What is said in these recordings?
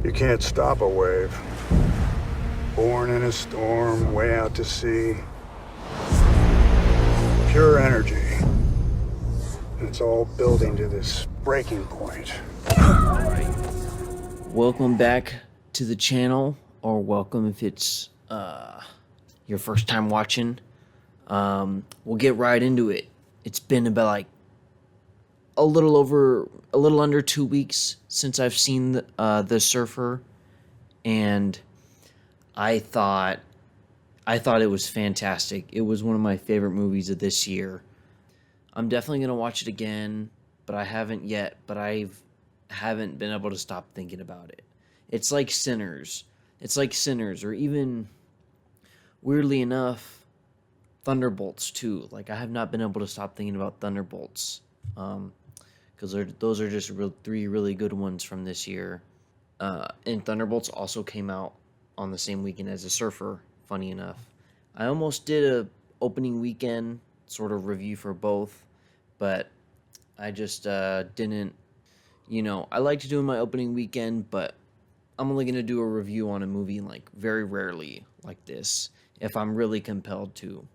You can't stop a wave. Born in a storm, way out to sea. Pure energy. And it's all building to this breaking point. Welcome back to the channel, or welcome if it's your first time watching. We'll get right into it. It's been about like a little under 2 weeks since I've seen the Surfer, and I thought it was fantastic. It was one of my favorite movies of this year. I'm definitely gonna watch it again, but I haven't yet. But I haven't been able to stop thinking about it. It's like Sinners. Or even, weirdly enough, Thunderbolts too. Like, I have not been able to stop thinking about Thunderbolts, because those are just three really good ones from this year. And Thunderbolts also came out on the same weekend as The Surfer. Funny enough, I almost did a opening weekend sort of review for both, but I just didn't. I like to do my opening weekend, but I'm only gonna do a review on a movie like very rarely like this, if I'm really compelled to.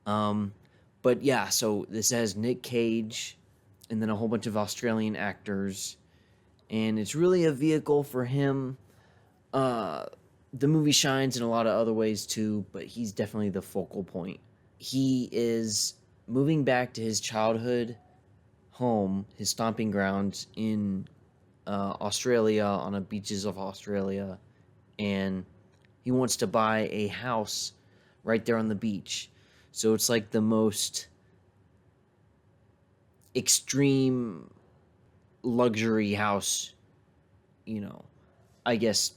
But yeah, so this has Nic Cage, and then a whole bunch of Australian actors, and it's really a vehicle for him. The movie shines in a lot of other ways too, but he's definitely the focal point. He is moving back to his childhood home, his stomping grounds in Australia, on the beaches of Australia, and he wants to buy a house right there on the beach. So it's like the most extreme luxury house, I guess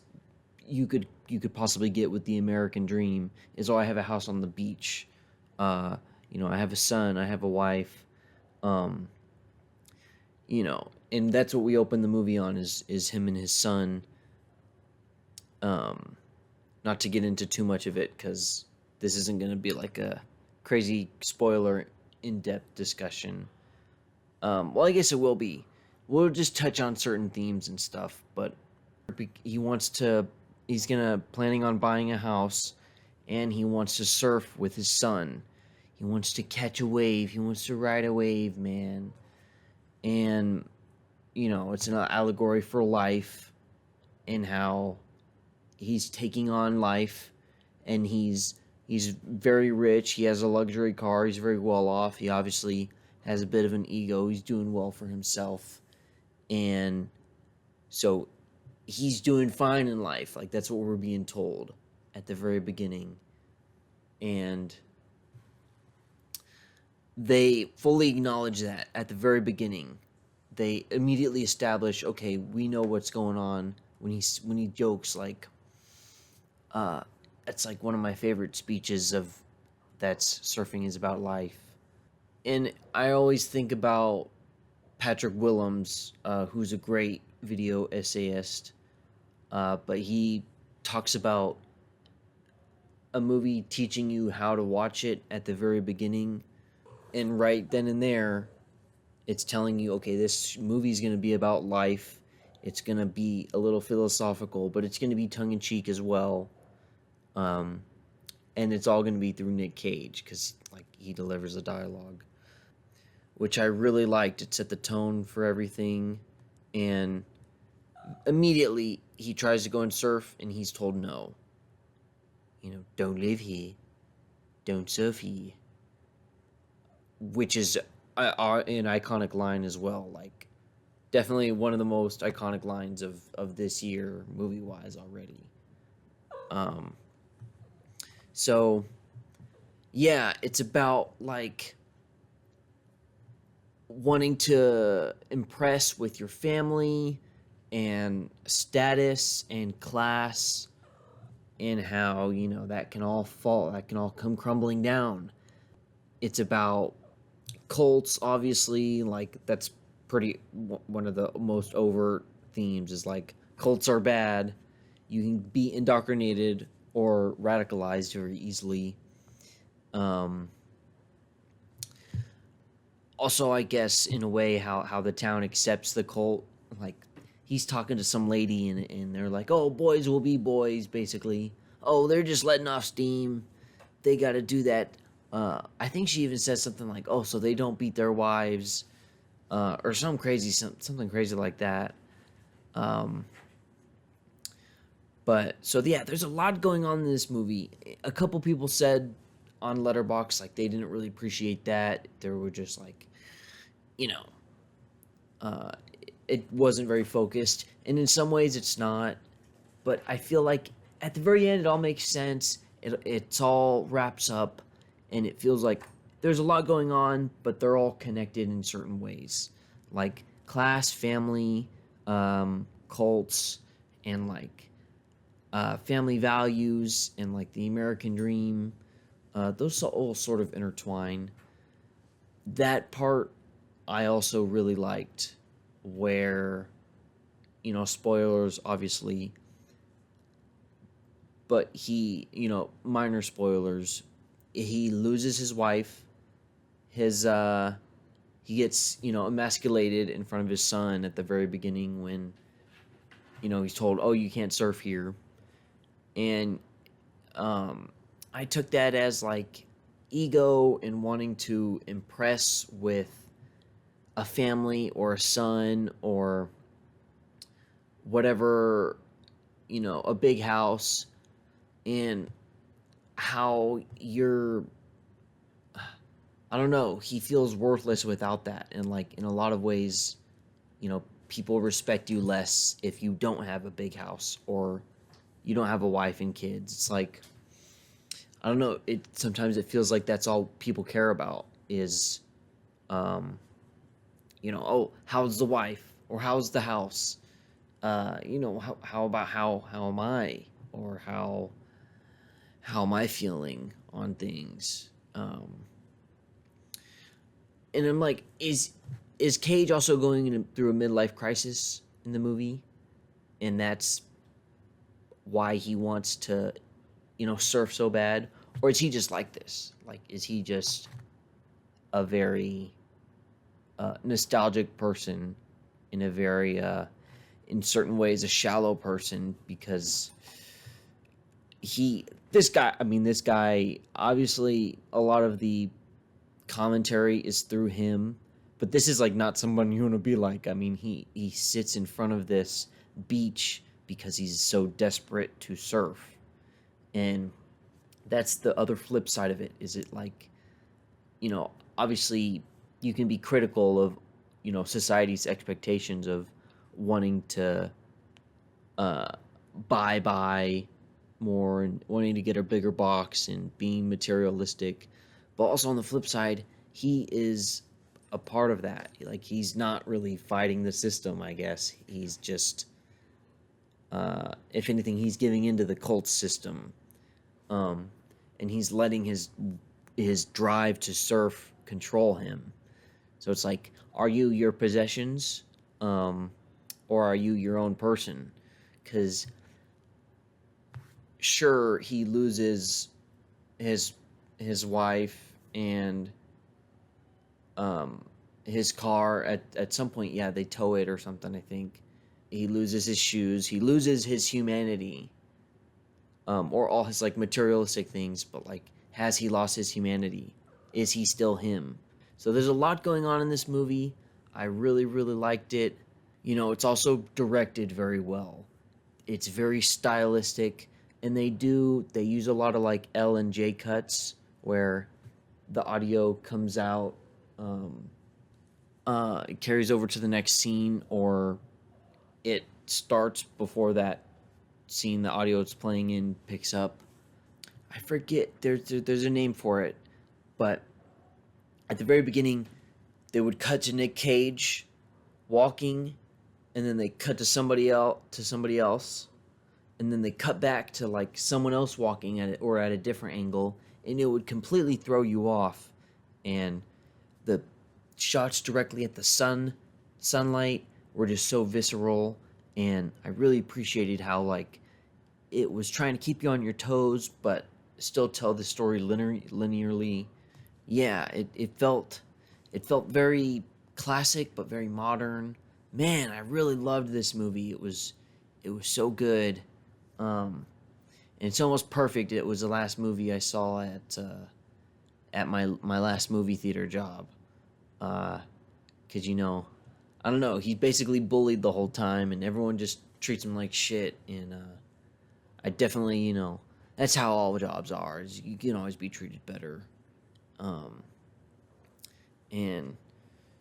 you could possibly get with the American dream. Is, oh, I have a house on the beach. I have a son, I have a wife. And that's what we open the movie on, is him and his son. Not to get into too much of it, because this isn't going to be like a crazy spoiler in-depth discussion. Well, I guess it will be. We'll just touch on certain themes and stuff, but he's planning on buying a house, and he wants to surf with his son. He wants to catch a wave. He wants to ride a wave, man. And, it's an allegory for life, and how he's taking on life, and he's very rich. He has a luxury car. He's very well off. He obviously has a bit of an ego. He's doing well for himself. And so he's doing fine in life. Like, that's what we're being told at the very beginning. And they fully acknowledge that at the very beginning. They immediately establish, okay, we know what's going on, when he jokes like, it's like one of my favorite speeches of that's surfing is about life. And I always think about Patrick Willems, who's a great video essayist, but he talks about a movie teaching you how to watch it at the very beginning, and right then and there, it's telling you, okay, this movie is going to be about life. It's going to be a little philosophical, but it's going to be tongue-in-cheek as well. And it's all going to be through Nic Cage, because he delivers the dialogue, which I really liked. It set the tone for everything, and immediately he tries to go and surf, and he's told no. Don't live here, don't surf here, which is an iconic line as well. Like, definitely one of the most iconic lines of this year, movie-wise, already. So, yeah, it's about, like, wanting to impress with your family, and status, and class, and how, that can all come crumbling down. It's about cults, obviously. Like, that's pretty one of the most overt themes, is like, cults are bad. You can be indoctrinated or radicalized very easily. Also, I guess, in a way, how the town accepts the cult. Like, he's talking to some lady, and they're like, oh, boys will be boys, basically. Oh, they're just letting off steam. They got to do that. I think she even says something like, oh, so they don't beat their wives, or something crazy like that. But so yeah, there's a lot going on in this movie. A couple people said on Letterboxd like they didn't really appreciate that. They were just like, you know, it wasn't very focused, and in some ways it's not. But I feel like at the very end it all makes sense. It's all wraps up, and it feels like there's a lot going on, but they're all connected in certain ways, like class, family, cults, and like family values, and like the American dream. Those all sort of intertwine. That part I also really liked, where, spoilers, obviously, but minor spoilers, he loses his wife, he gets, emasculated in front of his son at the very beginning when, he's told, oh, you can't surf here. And I took that as like ego and wanting to impress with a family or a son or whatever, a big house, and how I don't know, he feels worthless without that. And like in a lot of ways, people respect you less if you don't have a big house or you don't have a wife and kids. It's like, I don't know, sometimes it feels like that's all people care about is, oh, how's the wife or how's the house? How about how am I, or how am I feeling on things? And I'm like, is Cage also going through a midlife crisis in the movie, and that's why he wants to, surf so bad, or is he just like this? Like, is he just a very nostalgic person, in a very in certain ways a shallow person, because this guy, obviously a lot of the commentary is through him, but this is like not someone you want to be like. I mean, he sits in front of this beach because he's so desperate to surf, and that's the other flip side of it. Is it like, obviously you can be critical of, society's expectations of wanting to buy more and wanting to get a bigger box and being materialistic. But also on the flip side, he is a part of that. Like, he's not really fighting the system, I guess. He's just, if anything, he's giving into the cult system. And he's letting his drive to surf control him. So it's like, are you your possessions? Or are you your own person? Because sure, he loses his wife and his car at some point. Yeah, they tow it or something, I think. He loses his shoes. He loses his humanity, or all his like materialistic things. But like, has he lost his humanity? Is he still him? So there's a lot going on in this movie. I really, really liked it. It's also directed very well. It's very stylistic, and they use a lot of like L and J cuts where the audio comes out, it carries over to the next scene, or it starts before that scene the audio it's playing in picks up. I forget, there's a name for it, but at the very beginning they would cut to Nic Cage walking, and then they cut to somebody else, and then they cut back to like someone else walking at it or at a different angle, and it would completely throw you off. And the shots directly at the sunlight were just so visceral, and I really appreciated how like it was trying to keep you on your toes but still tell the story linearly. Yeah, it felt very classic but very modern. man, I really loved this movie. It was so good. And it's almost perfect. It was the last movie I saw at my last movie theater job. Cause I don't know. He's basically bullied the whole time, and everyone just treats him like shit. And I definitely, that's how all jobs are. Is you can always be treated better. And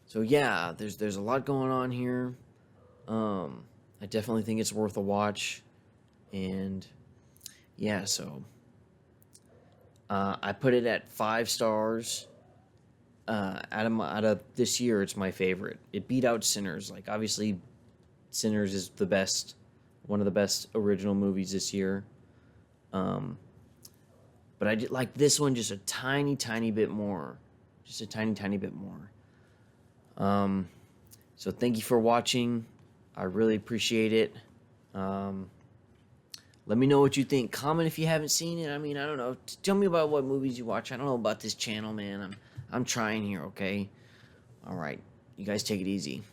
so yeah, there's a lot going on here. I definitely think it's worth a watch. And yeah, so I put it at 5 stars. Out of this year, it's my favorite. It beat out Sinners. Like, obviously, Sinners is the best, one of the best original movies this year. But I did like this one just a tiny bit more, just a tiny bit more. So thank you for watching. I really appreciate it. Let me know what you think. Comment if you haven't seen it. I mean, I don't know. Tell me about what movies you watch. I don't know about this channel, man. I'm trying here, okay? All right. You guys take it easy.